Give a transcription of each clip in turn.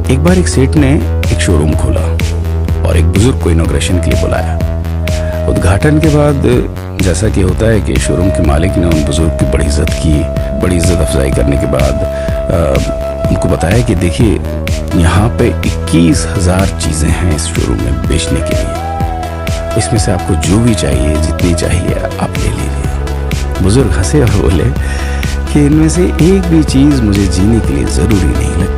एक बार एक सेठ ने एक शोरूम खोला और एक बुजुर्ग को इनॉग्रेशन के लिए बुलाया। उद्घाटन के बाद जैसा कि होता है कि शोरूम के मालिक ने उन बुजुर्ग की बड़ी इज्जत की। बड़ी इज्जत अफजाई करने के बाद उनको बताया कि देखिए, यहाँ पे 21,000 चीज़ें हैं इस शोरूम में बेचने के लिए। इसमें से आपको जो भी चाहिए, जितनी चाहिए आप ले लीजिए। बुजुर्ग हंसे और बोले कि इनमें से एक भी चीज़ मुझे जीने के लिए ज़रूरी नहीं लगती।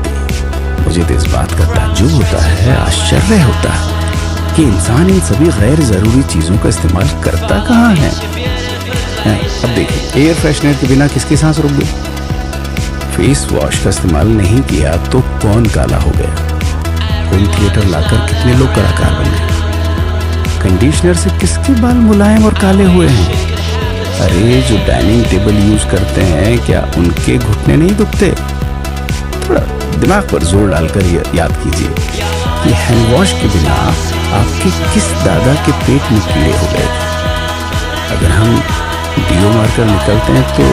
मुझे तो इस बात का ताज्जुब होता है, आश्चर्य होता है कि इंसान इन सभी गैर ज़रूरी चीज़ों का इस्तेमाल करता कहाँ है। अब देखिए, एयर फ्रेशनर के बिना किसकी सांस रुक गई? फेस वॉश का इस्तेमाल नहीं किया तो कौन काला हो गया? होम थिएटर लाकर कितने लोग कलाकार बन गए? कंडीशनर से किसके बाल मुलायम और काले हुए हैं? अरे, जो डाइनिंग टेबल यूज करते हैं, क्या उनके घुटने नहीं दुखते? थोड़ा दिमाग पर जोर डालकर याद कीजिए कि हैंड वॉश के बिना आपके किस दादा के पेट में कीड़े हो गए थे। अगर हम डीओ मारकर निकलते हैं तो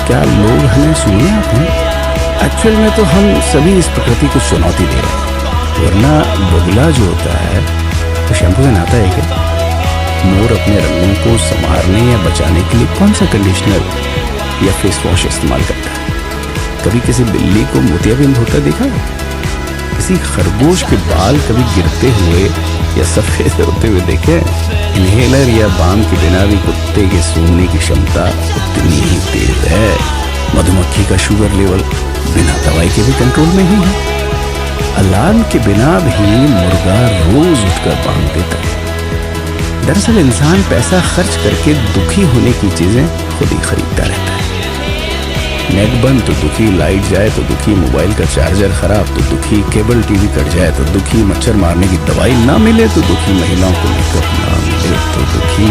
क्या लोग हमें सुनने आते हैं? एक्चुअल में तो हम सभी इस प्रकृति को चुनौती दे रहे हैं, वरना बगुला जो होता है तो शैम्पू से नहाता है क्या? मोर अपने रंगों को संवारने या बचाने के लिए कौन सा कंडीशनर या फेस वॉश इस्तेमाल करता है? कभी किसी बिल्ली को मोतियाबिंद होता देखा है? किसी खरगोश के बाल कभी गिरते हुए या सफेद होते हुए देखे? इनहेलर या बाम के बिना भी कुत्ते के सूंघने की क्षमता उतनी ही तेज है। मधुमक्खी का शुगर लेवल बिना दवाई के भी कंट्रोल में ही है। अलार्म के बिना भी मुर्गा रोज उठकर बांग देता है। दरअसल इंसान पैसा खर्च करके दुखी होने की चीजें खुद ही खरीदता रहता है। नेट बंद तो दुखी, लाइट जाए तो दुखी, मोबाइल का चार्जर खराब तो दुखी, केबल टीवी कट जाए तो दुखी, मच्छर मारने की दवाई ना मिले तो दुखी, महिलाओं को मेकअप ना मिले तो दुखी,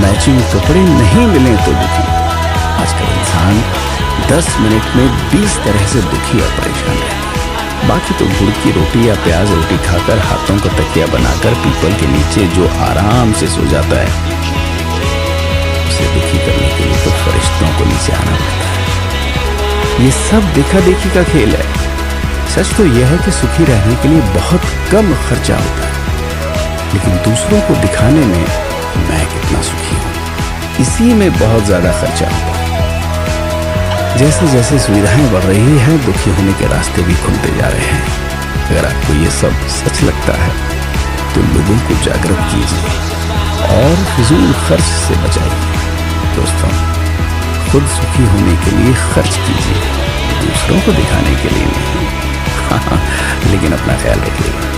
मैचिंग कपड़े नहीं मिले तो दुखी। आजकल इंसान 10 मिनट में 20 तरह से दुखी और परेशान है। बाकी तो गुड़ की रोटी या प्याज रोटी खाकर हाथों का तकिया बनाकर पीपल के नीचे जो आराम से सो जाता है, उसे दुखी करने के लिए तो फरिश्तों को नीचे आना पड़ता है। ये सब देखा देखी का खेल है। सच तो यह है कि सुखी रहने के लिए बहुत कम खर्चा होता है, लेकिन दूसरों को दिखाने में मैं कितना सुखी हूँ, इसी में बहुत ज्यादा खर्चा होता है। जैसे जैसे सुविधाएं बढ़ रही हैं, दुखी होने के रास्ते भी खुलते जा रहे हैं। अगर आपको ये सब सच लगता है तो लोगों को जागरूक कीजिए और फिजूल खर्च से बचाइए। दोस्तों, खुद सुखी होने के लिए खर्च कीजिए, दूसरों को दिखाने के लिए नहीं। लेकिन अपना ख्याल रखिएगा।